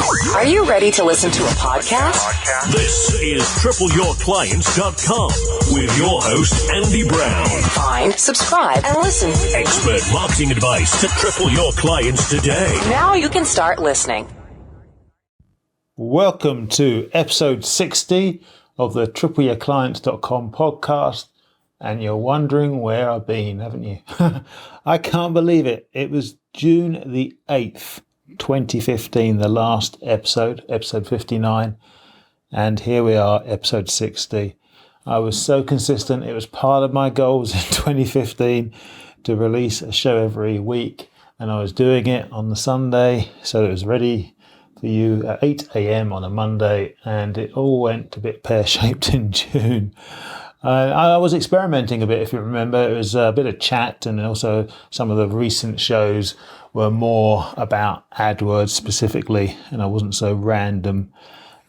Are you ready to listen to a podcast? This is TripleYourClients.com with your host, Andy Brown. Find, subscribe, and listen. Expert marketing advice to triple your clients today. Now you can start listening. Welcome to episode 60 of the TripleYourClients.com podcast. And you're wondering where I've been, haven't you? I can't believe it. It was June the 8th, 2015, the last episode 59. And here we are, episode 60. I was so consistent. It was part of my goals in 2015 to release a show every week. And I was doing it on the Sunday, so it was ready for you at 8 a.m. on a Monday. And it all went a bit pear-shaped in June. I was experimenting a bit, if you remember. It was a bit of chat, and also some of the recent shows were more about AdWords specifically, and I wasn't so random.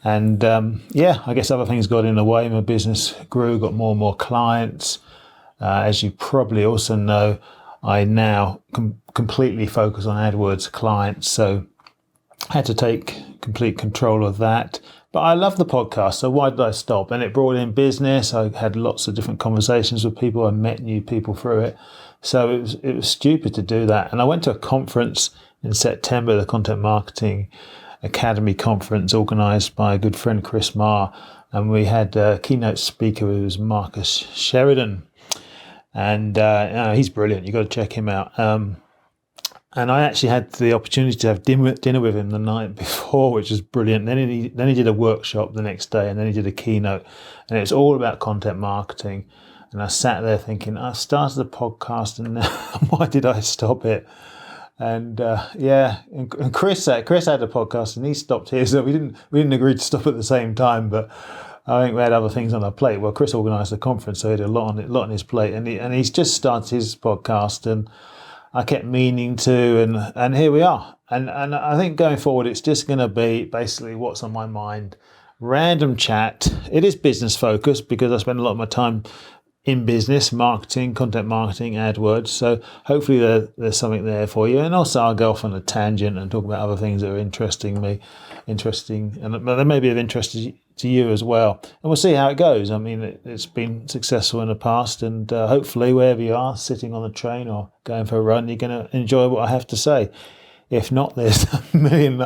And I guess other things got in the way. My business grew, got more and more clients. As you probably also know, I now completely focus on AdWords clients, so I had to take complete control of that. But I love the podcast, so why did I stop? And it brought in business. I had lots of different conversations with people. I met new people through it. So it was stupid to do that. And I went to a conference in September, the Content Marketing Academy conference organised by a good friend, Chris Marr. And we had a keynote speaker who was Marcus Sheridan. And he's brilliant. You've got to check him out. And I actually had the opportunity to have dinner with him the night before, which was brilliant. Then he did a workshop the next day, and then he did a keynote, and it was all about content marketing. And I sat there thinking, I started the podcast, and now why did I stop it? And and Chris had a podcast, and he stopped here, so we didn't agree to stop at the same time, but I think we had other things on our plate. Well, Chris organised the conference, so he had a lot on his plate, and he's just started his podcast, and I kept meaning to, and here we are. And I think going forward, it's just going to be basically what's on my mind. Random chat. It is business focused because I spend a lot of my time in business, marketing, content marketing, AdWords. So hopefully there's something there for you. And also I'll go off on a tangent and talk about other things that are interesting, and they may be of interest to you as well. And we'll see how it goes. I mean, it's been successful in the past, and hopefully wherever you are, sitting on the train or going for a run, you're going to enjoy what I have to say. If not, there's a million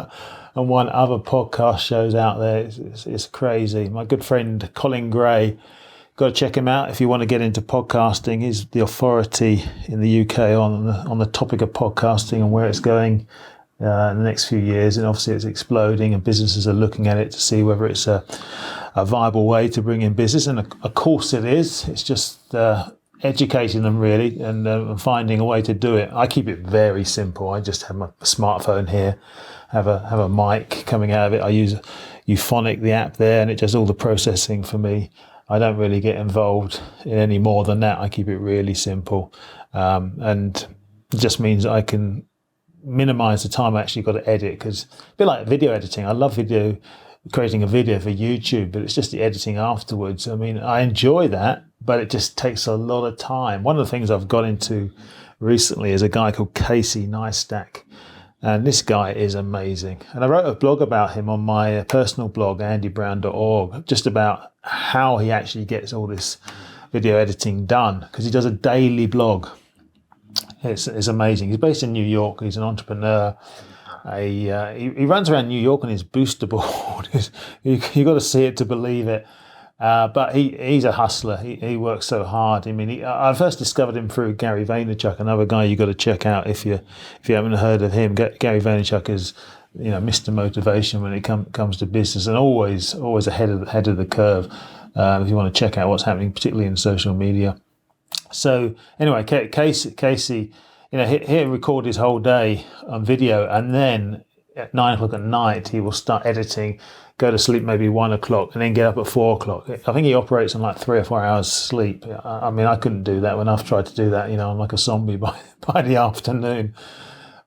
and one other podcast shows out there. It's crazy. My good friend Colin Gray, got to check him out if you want to get into podcasting. He's the authority in the UK on the topic of podcasting and where it's going in the next few years. And obviously it's exploding, and businesses are looking at it to see whether it's a viable way to bring in business. And of course it is. It's just educating them really and finding a way to do it. I keep it very simple. I just have my smartphone here, have a mic coming out of it. I use Euphonic, the app there, and it does all the processing for me. I don't really get involved in any more than that. I keep it really simple. And it just means I can minimize the time I actually got to edit, because a bit like video editing. I love creating a video for YouTube, but it's just the editing afterwards. I mean, I enjoy that, but it just takes a lot of time. One of the things I've got into recently is a guy called Casey Neistat. And this guy is amazing. And I wrote a blog about him on my personal blog, andybrown.org, just about how he actually gets all this video editing done, because he does a daily blog. It's amazing. He's based in New York. He's an entrepreneur. He runs around New York on his booster board. You've got to see it to believe it. But he's a hustler. He works so hard. I mean, I first discovered him through Gary Vaynerchuk, another guy you got to check out if you haven't heard of him. Gary Vaynerchuk is, Mr. Motivation when it comes to business, and always ahead of the curve. If you want to check out what's happening, particularly in social media. So anyway, Casey, he'll record his whole day on video, and then at 9 o'clock at night he will start editing, go to sleep maybe 1 o'clock, and then get up at 4 o'clock. I think he operates on like 3 or 4 hours sleep. I mean, I couldn't do that when I've tried to do that. I'm like a zombie by the afternoon.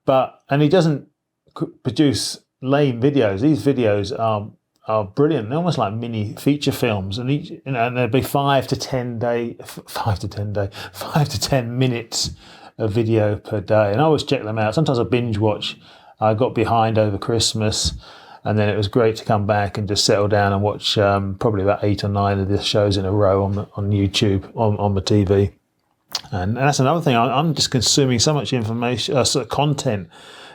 And he doesn't produce lame videos. These videos are brilliant. They're almost like mini feature films, and there'd be 5 to 10 minutes of video per day. And I always check them out. Sometimes I binge watch. I got behind over Christmas. And then it was great to come back and just settle down and watch probably about 8 or 9 of the shows in a row on YouTube, on the TV. And that's another thing. I'm just consuming so much information, sort of content,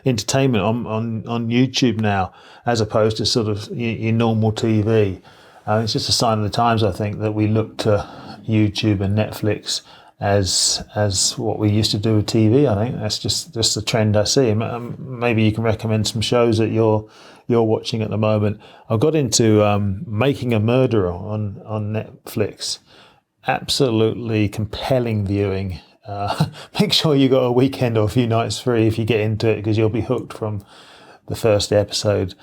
entertainment on YouTube now, as opposed to sort of your normal TV. It's just a sign of the times, I think, that we look to YouTube and Netflix as what we used to do with TV. I think that's just the trend I see. Maybe you can recommend some shows that you're watching at the moment. I got into Making a Murderer on Netflix. Absolutely compelling viewing. Make sure you got a weekend or a few nights free if you get into it, because you'll be hooked from the first episode.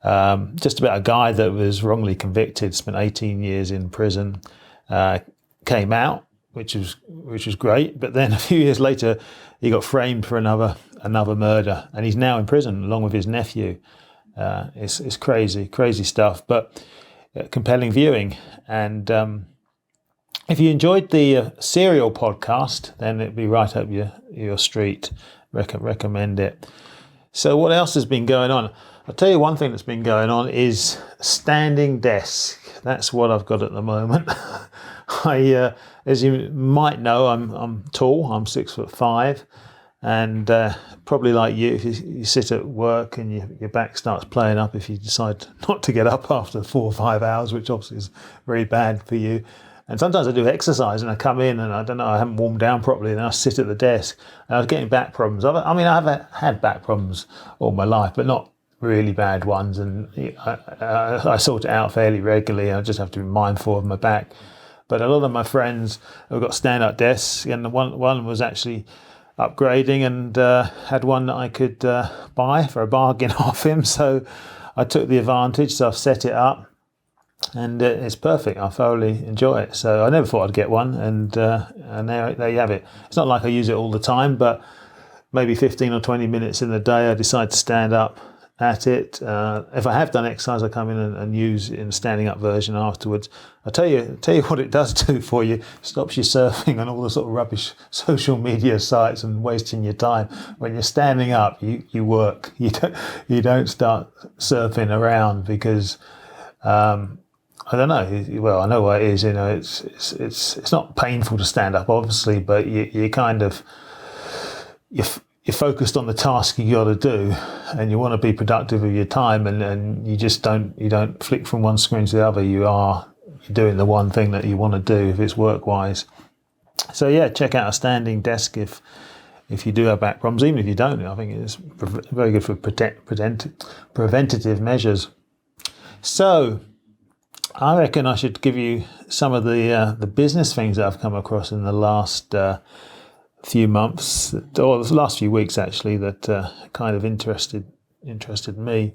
Just about a guy that was wrongly convicted, spent 18 years in prison, came out, which was great. But then a few years later, he got framed for another murder, and he's now in prison along with his nephew. It's crazy stuff, but compelling viewing. And if you enjoyed the Serial podcast, then it'd be right up your street. Recommend it. So what else has been going on? I'll tell you one thing that's been going on is standing desk. That's what I've got at the moment. As you might know, I'm tall. I'm 6'5", and probably like you, if you sit at work and your back starts playing up if you decide not to get up after 4 or 5 hours, which obviously is very bad for you. And sometimes I do exercise and I come in and I don't know, I haven't warmed down properly, and I sit at the desk and I was getting back problems. I've had back problems all my life, but not really bad ones, and I sort it out fairly regularly. I just have to be mindful of my back. But a lot of my friends have got stand-up desks, and one was actually upgrading and had one that I could buy for a bargain off him. So I took the advantage, so I've set it up, and it's perfect. I thoroughly enjoy it. So I never thought I'd get one, and there you have it. It's not like I use it all the time, but maybe 15 or 20 minutes in the day I decide to stand up at it. If I have done exercise, I come in and use it in a standing up version afterwards. I'll tell you what it does do for you. It stops you surfing on all the sort of rubbish social media sites and wasting your time. When you're standing up, you work. You don't start surfing around, because I don't know. Well, I know what it is. It's not painful to stand up, obviously, but you kind of you're focused on the task you got to do, and you want to be productive with your time, and you just don't flick from one screen to the other. You're doing the one thing that you want to do if it's work wise. So yeah, check out a standing desk if you do have back problems. Even if you don't, I think it's very good for preventative measures. So I reckon I should give you some of the business things that I've come across in the last few months, or the last few weeks actually, that kind of interested me.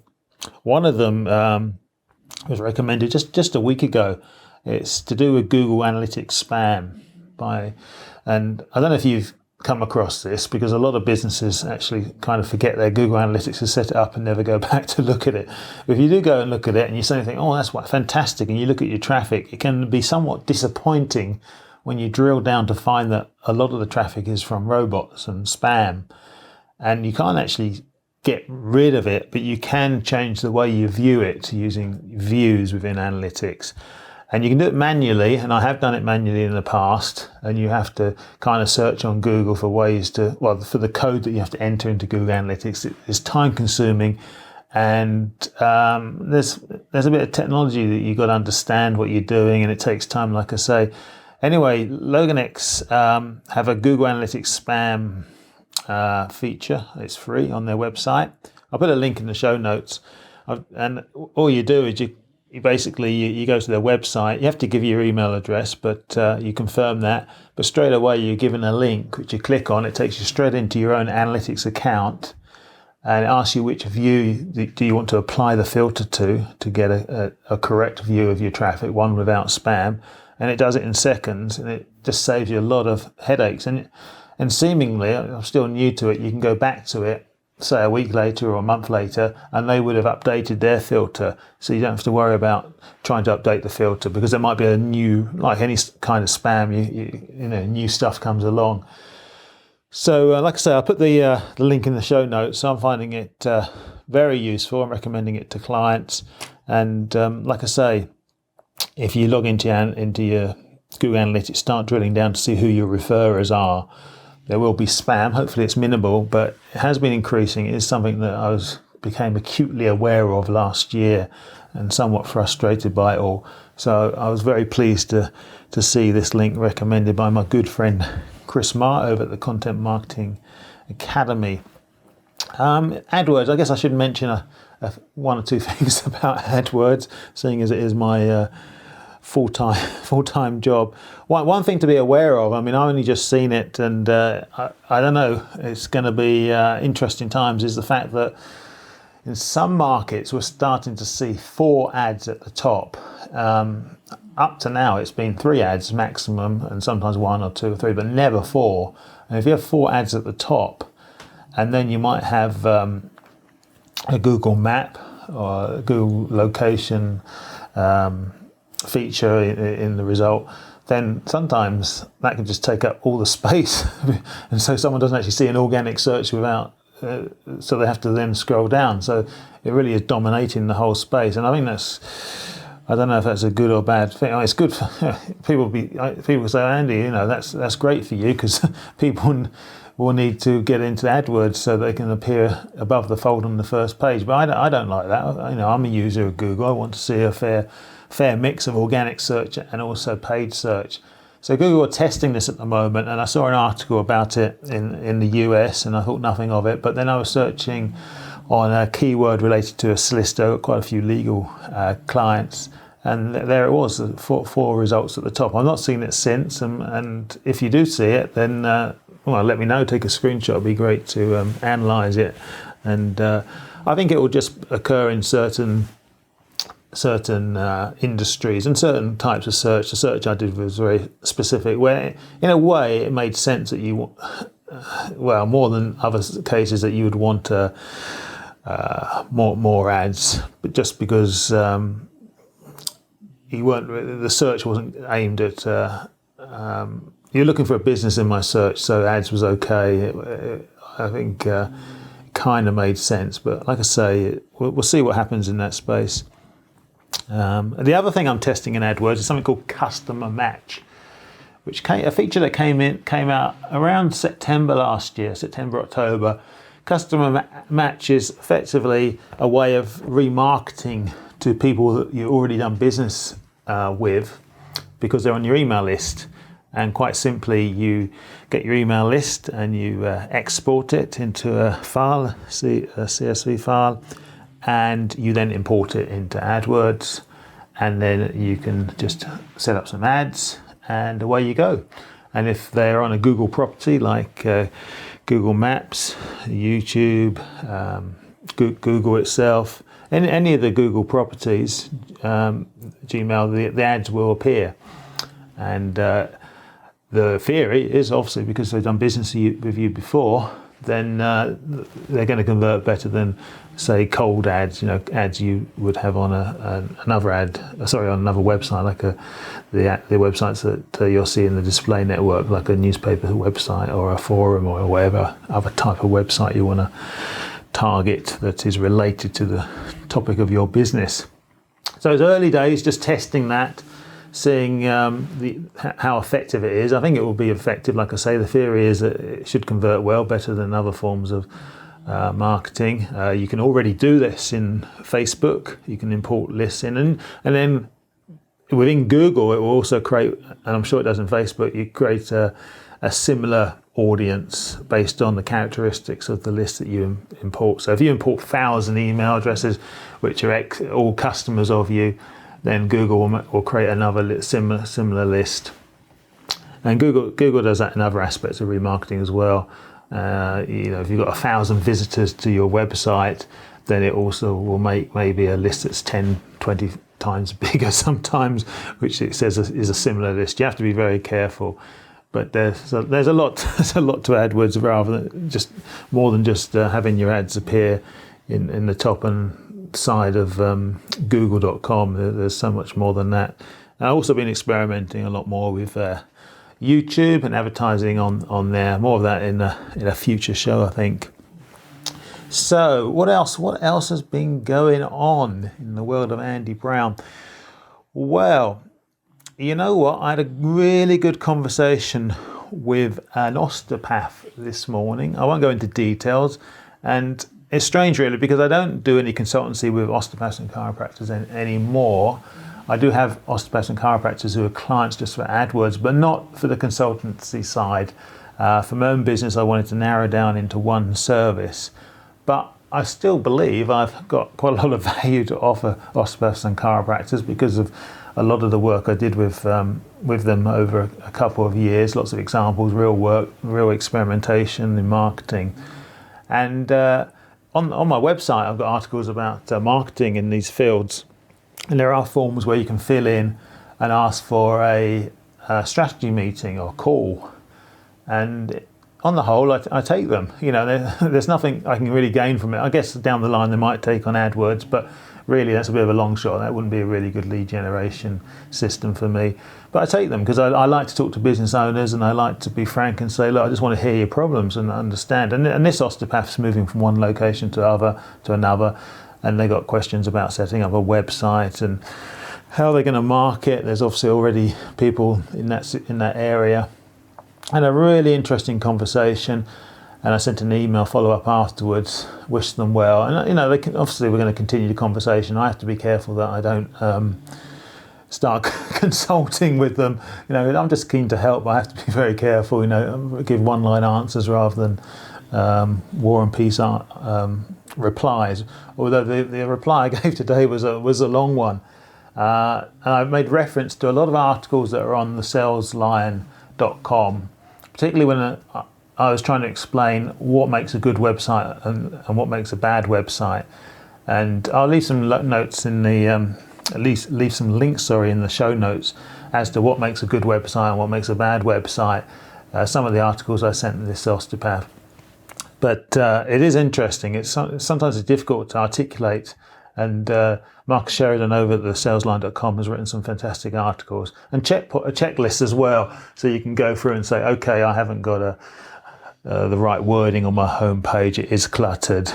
One of them was recommended just a week ago. It's to do with Google Analytics spam and I don't know if you've come across this, because a lot of businesses actually kind of forget their Google Analytics to set it up and never go back to look at it. But if you do go and look at it and you suddenly think, oh, that's fantastic, and you look at your traffic, it can be somewhat disappointing when you drill down to find that a lot of the traffic is from robots and spam, and you can't actually get rid of it, but you can change the way you view it using views within analytics. And you can do it manually, and I have done it manually in the past, and you have to kind of search on Google for ways to, for the code that you have to enter into Google Analytics. It's time consuming, and there's a bit of technology that you've got to understand what you're doing, and it takes time, like I say. Anyway, LoganX have a Google Analytics spam feature. It's free on their website. I'll put a link in the show notes. And all you do is you basically you go to their website. You have to give your email address, but you confirm that. But straight away you're given a link which you click on. It takes you straight into your own analytics account, and it asks you which view do you want to apply the filter to get a correct view of your traffic, one without spam. And it does it in seconds, and it just saves you a lot of headaches. And seemingly, I'm still new to it, you can go back to it, say a week later or a month later, and they would have updated their filter. So you don't have to worry about trying to update the filter, because there might be a new, like any kind of spam, new stuff comes along. So like I say, I'll put the link in the show notes. So I'm finding it very useful. I'm recommending it to clients. And like I say, if you log into your Google Analytics, start drilling down to see who your referrers are. There will be spam. Hopefully it's minimal, but it has been increasing. It is something that I became acutely aware of last year and somewhat frustrated by it all. So I was very pleased to see this link recommended by my good friend Chris Marr over at the Content Marketing Academy. AdWords, I guess I should mention one or two things about AdWords, seeing as it is my full-time job. One thing to be aware of, I mean, I've only just seen it, and I don't know, it's going to be interesting times, is the fact that in some markets we're starting to see 4 ads at the top. Up to now it's been 3 ads maximum, and sometimes 1 or 2 or 3, but never 4. And if you have 4 ads at the top, and then you might have a Google map or a Google location feature in the result, then sometimes that can just take up all the space. And so someone doesn't actually see an organic search without, so they have to then scroll down. So it really is dominating the whole space. And I think I don't know if that's a good or bad thing. I mean, it's good for people say, Andy, that's great for you, because people will need to get into AdWords so they can appear above the fold on the first page. But I don't like that. I'm a user of Google. I want to see a fair mix of organic search and also paid search. So Google are testing this at the moment, and I saw an article about it in the US, and I thought nothing of it. But then I was searching on a keyword related to a solicitor, got quite a few legal clients, and there it was, 4 results at the top. I've not seen it since, and if you do see it, then let me know, take a screenshot. It'd be great to analyse it. And I think it will just occur in certain industries and certain types of search. The search I did was very specific, where in a way it made sense that you, more than other cases, that you would want more ads, but just because the search wasn't aimed at. You're looking for a business in my search, so ads was okay. I think kind of made sense, but like I say, we'll see what happens in that space. The other thing I'm testing in AdWords is something called Customer Match, which a feature that came out around September last year, October. Customer Match is effectively a way of remarketing to people that you've already done business with, because they're on your email list. And quite simply, you get your email list and you export it into a file, a CSV file, and you then import it into AdWords, and then you can just set up some ads, and away you go. And if they're on a Google property like Google Maps, YouTube, Google itself, any of the Google properties, Gmail, the ads will appear. And the theory is, obviously, because they've done business with you before, then they're going to convert better than, say, cold ads. Ads you would have on another website, like the websites that you'll see in the display network, like a newspaper website or a forum or whatever other type of website you want to target that is related to the topic of your business. So it's early days, just testing that, seeing how effective it is. I think it will be effective. Like I say, the theory is that it should convert well, better than other forms of marketing. You can already do this in Facebook. You can import lists in, and then within Google, it will also create, and I'm sure it does in Facebook, you create a similar audience based on the characteristics of the list that you import. So if you import 1,000 email addresses, which are all customers of you, then Google will create another similar list. And Google does that in other aspects of remarketing as well. If you've got 1,000 visitors to your website, then it also will make maybe a list that's 10, 20 times bigger sometimes, which it says is a similar list. You have to be very careful. But there's a lot to AdWords, rather than more than just having your ads appear in the top and side of google.com. There's so much more than that. I've also been experimenting a lot more with YouTube and advertising on there. More of that in a future show, I think. So what else? What else has been going on in the world of Andy Brown? Well, you know what? I had a really good conversation with an osteopath this morning. I won't go into details, and it's strange really because I don't do any consultancy with osteopaths and chiropractors anymore. I do have osteopaths and chiropractors who are clients just for AdWords, but not for the consultancy side. For my own business, I wanted to narrow down into one service, but I still believe I've got quite a lot of value to offer osteopaths and chiropractors because of a lot of the work I did with them over a couple of years. Lots of examples, real work, real experimentation in marketing. And on my website, I've got articles about marketing in these fields. And there are forms where you can fill in and ask for a strategy meeting or call. And on the whole, I take them. You know, there's nothing I can really gain from it. I guess down the line they might take on AdWords, but really that's a bit of a long shot. That wouldn't be a really good lead generation system for me. But I take them because I like to talk to business owners, and I like to be frank and say, look, I just want to hear your problems and understand. And this osteopath's moving from one location to another, and they got questions about setting up a website and how they're going to market. There's obviously already people in that area. And a really interesting conversation, and I sent an email follow-up afterwards, wished them well. And you know, obviously we're going to continue the conversation. I have to be careful that I don't start consulting with them. You know, I'm just keen to help, but I have to be very careful. You know, give one-line answers rather than war and peace replies. Although the reply I gave today was a long one, and I've made reference to a lot of articles that are on the saleslion.com, particularly when I was trying to explain what makes a good website and what makes a bad website. And I'll leave some notes in the leave some links in the show notes as to what makes a good website and what makes a bad website. Some of the articles I sent to this osteopath. But it is interesting. Sometimes it's difficult to articulate. And Marcus Sheridan over at the salesline.com has written some fantastic articles and a checklist as well. So you can go through and say, okay, I haven't got the right wording on my homepage. It is cluttered.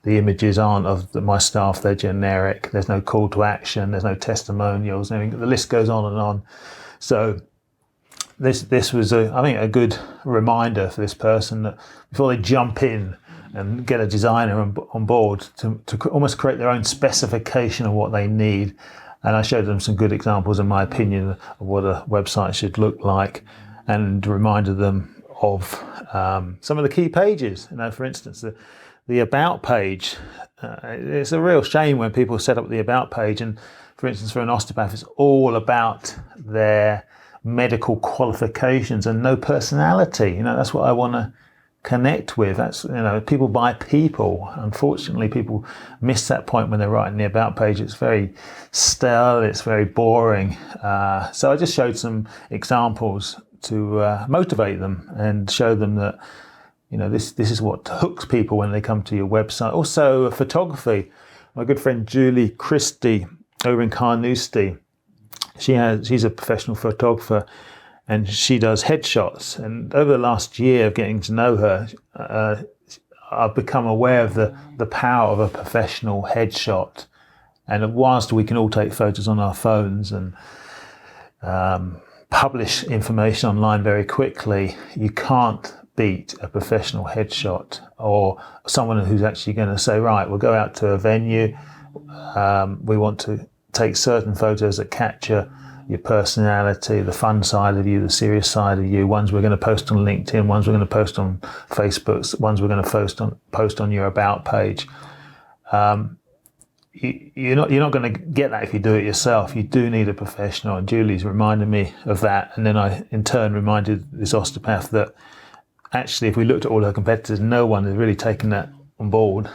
The images aren't of my staff. They're generic. There's no call to action. There's no testimonials. The list goes on and on. So this was, I think, a good reminder for this person that before they jump in and get a designer on board to almost create their own specification of what they need. And I showed them some good examples, in my opinion, of what a website should look like, and reminded them of some of the key pages. You know, for instance, the About page. It's a real shame when people set up the About page, and for instance, for an osteopath, it's all about their medical qualifications and no personality. You know, that's what I want to connect with. That's, you know, people buy people. Unfortunately, people miss that point when they're writing the About page. It's very stale, it's very boring. So I just showed some examples to motivate them and show them that, you know, this is what hooks people when they come to your website. Also, photography. My good friend Julie Christie over in Carnoustie, she's a professional photographer, and she does headshots. And over the last year of getting to know her, I've become aware of the power of a professional headshot. And whilst we can all take photos on our phones and publish information online very quickly, you can't beat a professional headshot, or someone who's actually going to say, right, we'll go out to a venue. We want to take certain photos that capture your personality, the fun side of you, the serious side of you, ones we're going to post on LinkedIn, ones we're going to post on Facebook, ones we're going to post on your About page. You're not going to get that if you do it yourself. You do need a professional, and Julie's reminded me of that. And then I, in turn, reminded this osteopath that actually, if we looked at all her competitors, no one has really taken that on board.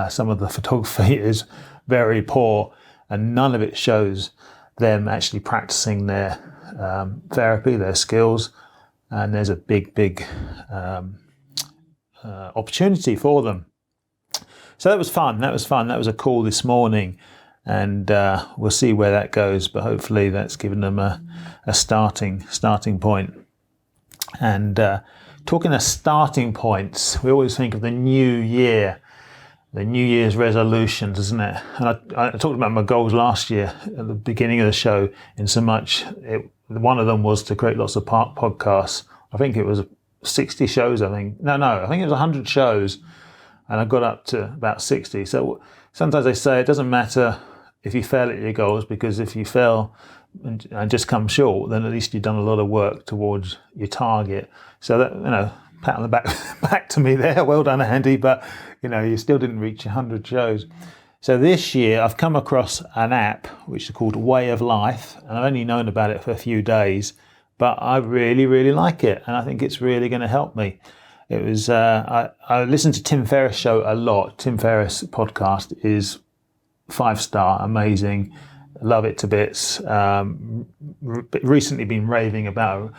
Some of the photography is very poor, and none of it shows them actually practicing their therapy, their skills, and there's a big opportunity for them. So that was fun. That was a call this morning, and we'll see where that goes. But hopefully, that's given them a starting point. And talking of starting points, we always think of the new year. the New Year's resolutions, isn't it? And I talked about my goals last year at the beginning of the show, in so much one of them was to create lots of podcasts. I think it was 60 shows, I think. No, I think it was 100 shows, and I got up to about 60. So sometimes they say it doesn't matter if you fail at your goals, because if you fail and just come short, then at least you've done a lot of work towards your target. So that, pat on the back to me there. Well done, Andy. But you still didn't reach 100 shows. So this year I've come across an app which is called Way of Life, and I've only known about it for a few days, but I really, really like it, and I think it's really going to help me. It was I listen to Tim Ferriss' show a lot. Tim Ferriss' podcast is 5-star, amazing. Love it to bits. Recently been raving about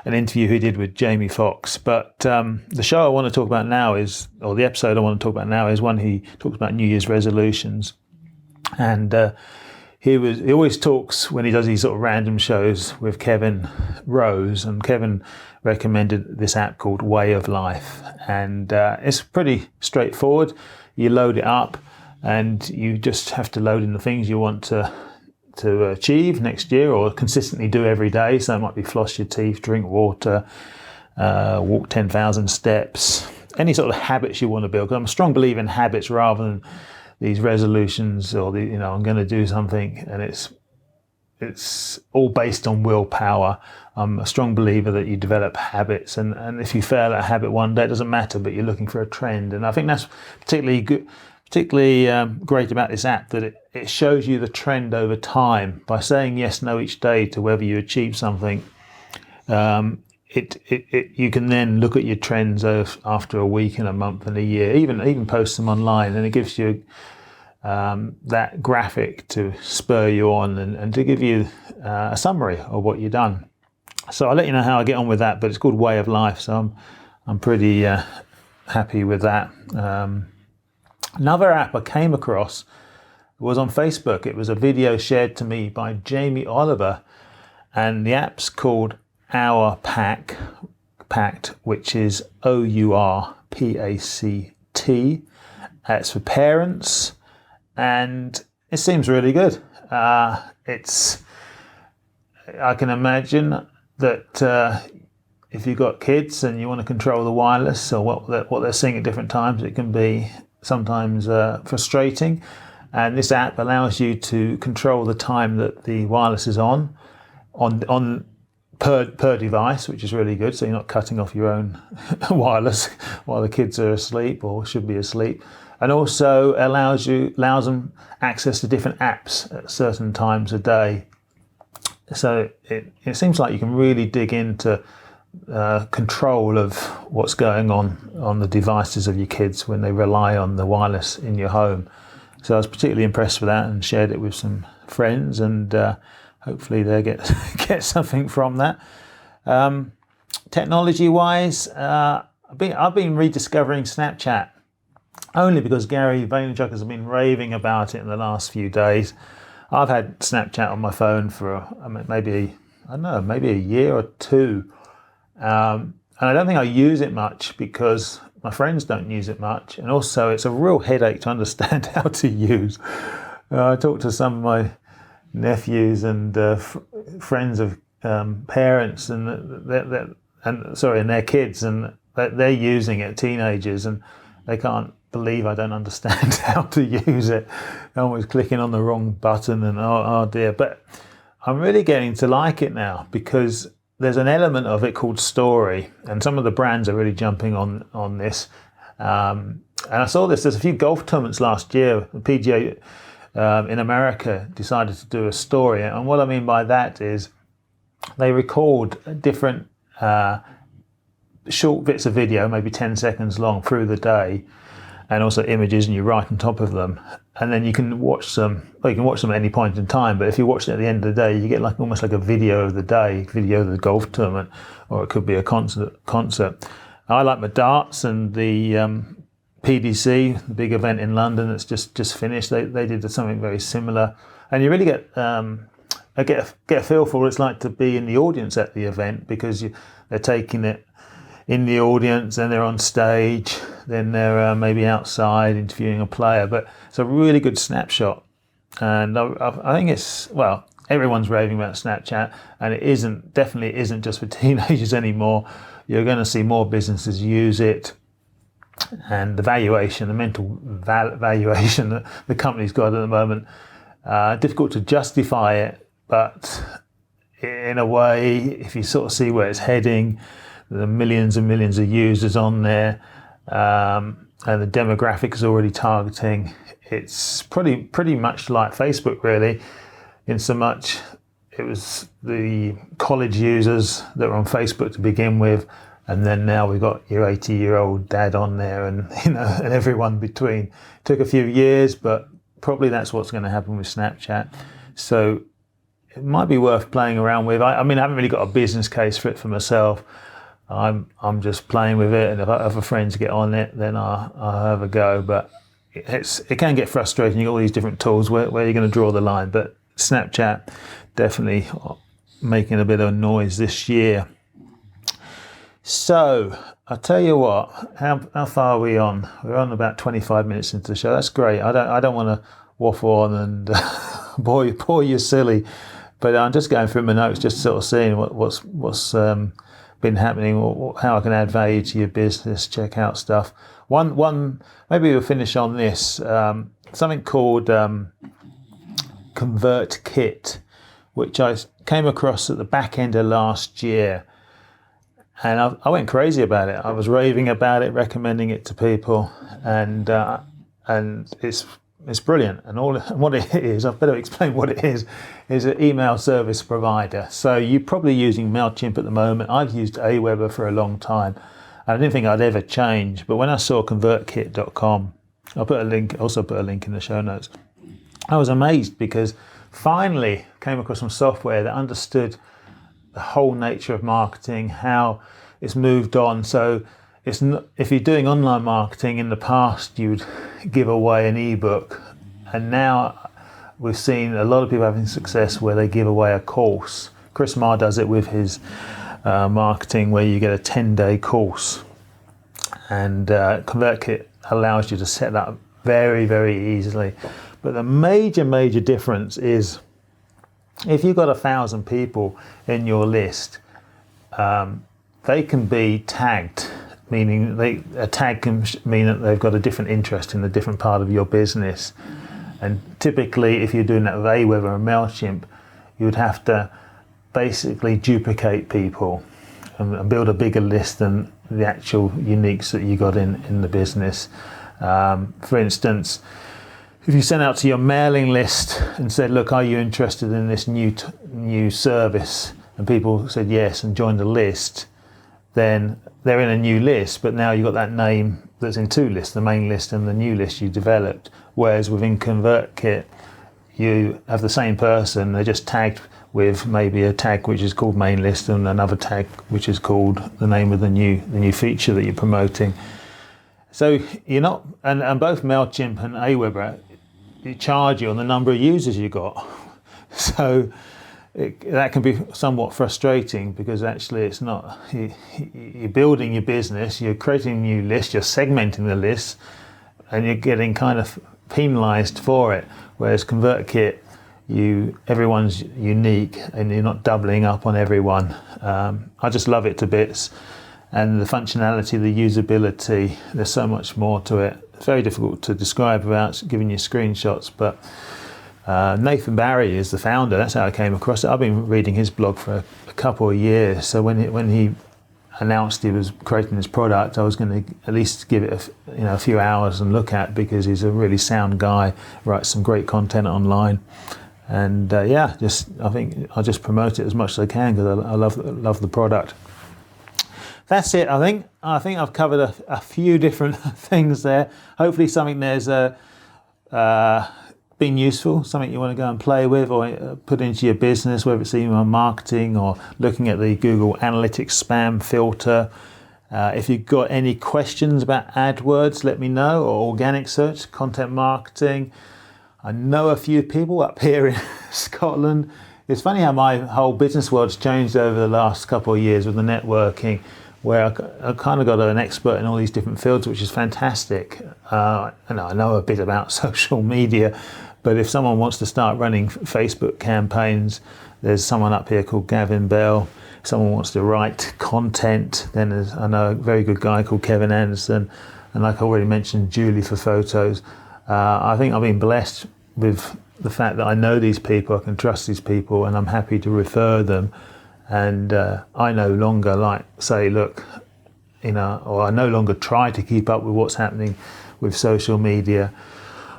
an interview he did with Jamie Foxx. But the show I want to talk about now the episode I want to talk about now is one he talks about New Year's resolutions. And he always talks, when he does these sort of random shows, with Kevin Rose, and Kevin recommended this app called Way of Life. And it's pretty straightforward. You load it up and you just have to load in the things you want to achieve next year, or consistently do every day. So it might be floss your teeth, drink water, walk 10,000 steps, any sort of habits you want to build. 'Cause I'm a strong believer in habits rather than these resolutions, or I'm going to do something and it's all based on willpower. I'm a strong believer that you develop habits, and if you fail at a habit one day, it doesn't matter, but you're looking for a trend. And I think that's particularly great about this app, that it shows you the trend over time. By saying yes, no each day to whether you achieve something, you can then look at your trends after a week and a month and a year, even post them online, and it gives you that graphic to spur you on and to give you a summary of what you've done. So I'll let you know how I get on with that, but it's called Way of Life, so I'm pretty happy with that. Another app I came across was on Facebook. It was a video shared to me by Jamie Oliver, and the app's called Our Pact, which is OURPACT. It's for parents, and it seems really good. I can imagine that if you've got kids and you want to control the wireless or what they're seeing at different times, it can be sometimes frustrating, and this app allows you to control the time that the wireless is on per device, which is really good, so you're not cutting off your own wireless while the kids are asleep or should be asleep, and also allows them access to different apps at certain times a day. So it seems like you can really dig into control of what's going on the devices of your kids when they rely on the wireless in your home. So I was particularly impressed with that and shared it with some friends, and hopefully they get something from that. Technology wise, I've been rediscovering Snapchat, only because Gary Vaynerchuk has been raving about it in the last few days. I've had Snapchat on my phone for maybe a year or two. And I don't think I use it much because my friends don't use it much, and also it's a real headache to understand how to use. I talked to some of my nephews and friends of parents and their kids, and they're using it, teenagers, and they can't believe I don't understand how to use it. I'm always clicking on the wrong button, and oh dear. But I'm really getting to like it now, because there's an element of it called story, and some of the brands are really jumping on this. And I saw this. There's a few golf tournaments last year. The PGA in America decided to do a story, and what I mean by that is they record different short bits of video, maybe 10 seconds long, through the day, and also images, and you write on top of them, and then you can watch them. Well, you can watch them at any point in time, but if you watch it at the end of the day, you get almost like a video of the day, video of the golf tournament, or it could be a concert. I like my darts, and the PDC, the big event in London that's just finished. They did something very similar, and you really get a feel for what it's like to be in the audience at the event, because they're taking it in the audience and they're on stage. then they're maybe outside interviewing a player. But it's a really good snapshot. And I think it's, well, everyone's raving about Snapchat, and it definitely isn't just for teenagers anymore. You're going to see more businesses use it. And the valuation, the mental valuation that the company's got at the moment, difficult to justify it, but in a way, if you sort of see where it's heading, the millions and millions of users on there, and the demographics already targeting, it's pretty much like Facebook, really, in so much it was the college users that were on Facebook to begin with, and then now we've got your 80-year-old dad on there, and and everyone between. Took a few years, but probably that's what's going to happen with Snapchat. So it might be worth playing around with. I mean, I haven't really got a business case for it for myself. I'm just playing with it, and if other friends get on it, then I'll have a go. But it can get frustrating. You've got all these different tools. Where are you going to draw the line? But Snapchat definitely making a bit of noise this year. So I'll tell you what. How far are we on? We're on about 25 minutes into the show. That's great. I don't want to waffle on and bore you silly, but I'm just going through my notes, just sort of seeing what's been happening, or how I can add value to your business. Check out stuff. One maybe we'll finish on this. Something called ConvertKit, which I came across at the back end of last year. And I went crazy about it. I was raving about it, recommending it to people, and it's brilliant. And what it is, I better explain what it is an email service provider. So you're probably using MailChimp at the moment. I've used Aweber for a long time. I didn't think I'd ever change, but when I saw ConvertKit.com, I'll also put a link in the show notes. I was amazed because finally came across some software that understood the whole nature of marketing, how it's moved on. So it's not, if you're doing online marketing, in the past you'd give away an ebook, and now we've seen a lot of people having success where they give away a course. Chris Marr does it with his marketing, where you get a 10-day course, and ConvertKit allows you to set that up very, very easily. But the major difference is, if you've got 1,000 people in your list, they can be tagged, meaning a tag can mean that they've got a different interest in a different part of your business. And typically, if you're doing that with Aweber or MailChimp, you would have to basically duplicate people and build a bigger list than the actual uniques that you got in the business. For instance, if you sent out to your mailing list and said, look, are you interested in this new service? And people said yes and joined the list, then they're in a new list, but now you've got that name that's in two lists, the main list and the new list you developed. Whereas within ConvertKit, you have the same person, they're just tagged with maybe a tag which is called main list and another tag which is called the name of the new feature that you're promoting. So you're not, and both MailChimp and Aweber, you charge you on the number of users you got. So that can be somewhat frustrating, because actually it's not, you're building your business, you're creating a new list, you're segmenting the list, and you're getting kind of penalized for it. Whereas ConvertKit, everyone's unique and you're not doubling up on everyone. I just love it to bits. And the functionality, the usability, there's so much more to it. It's very difficult to describe without giving you screenshots, but Nathan Barry is the founder. That's how I came across it. I've been reading his blog for a couple of years. So when he announced he was creating this product, I was going to at least give it a few hours and look at, because he's a really sound guy, writes some great content online. And I think I'll just promote it as much as I can, because I love the product. That's it, I think. I think I've covered a few different things there. Hopefully something there's been useful, something you want to go and play with or put into your business, whether it's email marketing or looking at the Google Analytics spam filter. If you've got any questions about AdWords, let me know, or organic search, content marketing. I know a few people up here in Scotland. It's funny how my whole business world's changed over the last couple of years with the networking. where I kind of got an expert in all these different fields, which is fantastic. And I know a bit about social media, but if someone wants to start running Facebook campaigns, there's someone up here called Gavin Bell. If someone wants to write content, then I know a very good guy called Kevin Anderson, and like I already mentioned, Julie for photos. I think I've been blessed with the fact that I know these people, I can trust these people, and I'm happy to refer them. And I no longer say, look, or I no longer try to keep up with what's happening with social media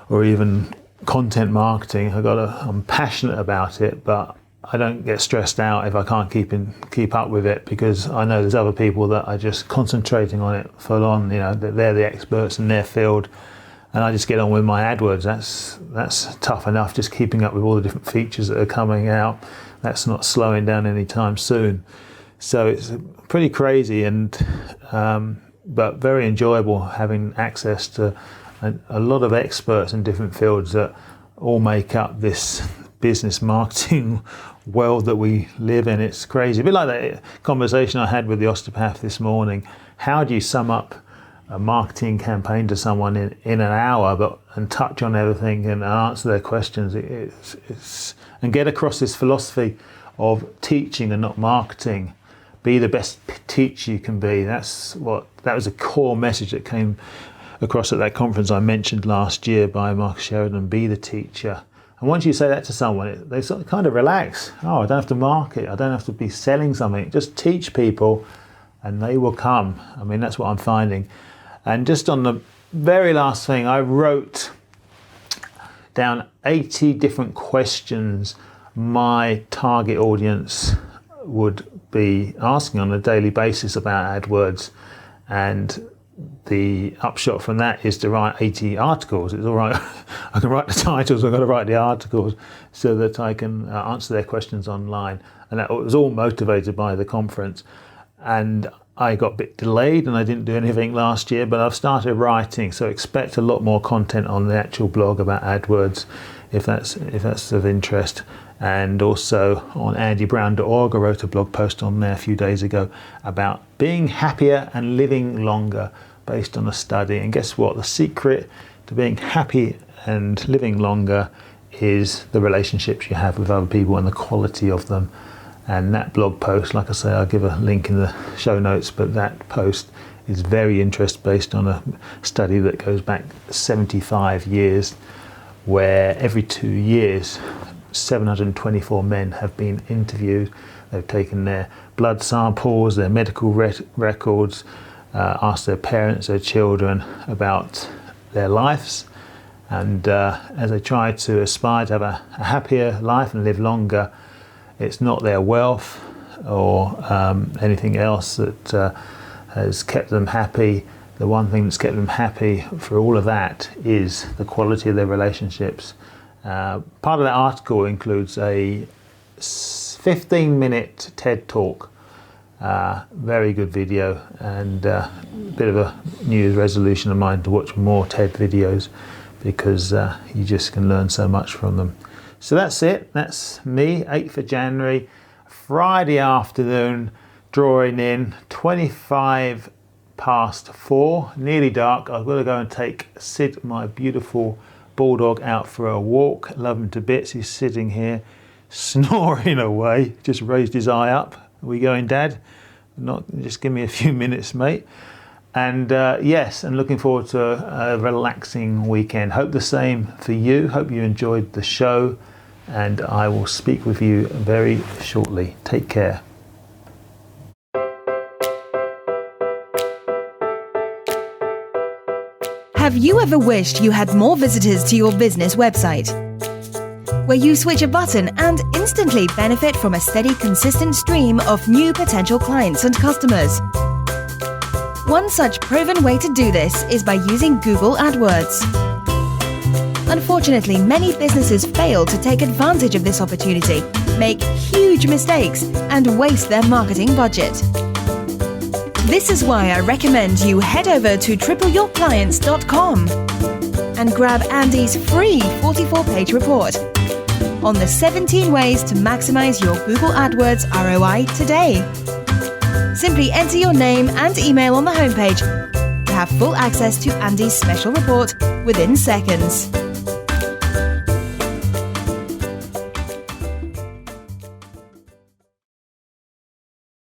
or even content marketing. I'm passionate about it, but I don't get stressed out if I can't keep up with it, because I know there's other people that are just concentrating on it full on. They're the experts in their field, and I just get on with my AdWords. That's tough enough, just keeping up with all the different features that are coming out. That's not slowing down anytime soon. So it's pretty crazy, but very enjoyable having access to a lot of experts in different fields that all make up this business marketing world that we live in. It's crazy. A bit like that conversation I had with the osteopath this morning. How do you sum up a marketing campaign to someone in an hour, and touch on everything and answer their questions? And get across this philosophy of teaching and not marketing. Be the best teacher you can be. That was a core message that came across at that conference I mentioned last year by Mark Sheridan. Be the teacher. And once you say that to someone, they sort of kind of relax. Oh, I don't have to market. I don't have to be selling something. Just teach people and they will come. I mean, that's what I'm finding. And just on the very last thing, I wrote down 80 different questions my target audience would be asking on a daily basis about AdWords, and the upshot from that is to write 80 articles. It's all right, I can write the titles, I've got to write the articles so that I can answer their questions online. And that was all motivated by the conference. And I got a bit delayed and I didn't do anything last year, but I've started writing, so expect a lot more content on the actual blog about AdWords if that's of interest. And also on andybrown.org, I wrote a blog post on there a few days ago about being happier and living longer based on a study. And guess what? The secret to being happy and living longer is the relationships you have with other people and the quality of them. And that blog post, like I say, I'll give a link in the show notes, but that post is very interesting based on a study that goes back 75 years, where every 2 years 724 men have been interviewed. They've taken their blood samples, their medical records, asked their parents, their children about their lives, and as they try to aspire to have a happier life and live longer, it's not their wealth or anything else that has kept them happy. The one thing that's kept them happy for all of that is the quality of their relationships. Part of that article includes a 15-minute TED Talk, very good video, and a bit of a New Year's resolution of mine to watch more TED videos, because you just can learn so much from them. So that's it. That's me, 8th of January, Friday afternoon, drawing in 25 past 4, nearly dark. I've got to go and take Sid, my beautiful bulldog, out for a walk. Love him to bits. He's sitting here snoring away. Just raised his eye up. Are we going, Dad? Not, just give me a few minutes, mate. And yes, and looking forward to a relaxing weekend. Hope the same for you. Hope you enjoyed the show, and I will speak with you very shortly. Take care. Have you ever wished you had more visitors to your business website? Where you switch a button and instantly benefit from a steady, consistent stream of new potential clients and customers. One such proven way to do this is by using Google AdWords. Unfortunately, many businesses fail to take advantage of this opportunity, make huge mistakes, and waste their marketing budget. This is why I recommend you head over to tripleyourclients.com and grab Andy's free 44-page report on the 17 ways to maximize your Google AdWords ROI today. Simply enter your name and email on the homepage to have full access to Andy's special report within seconds.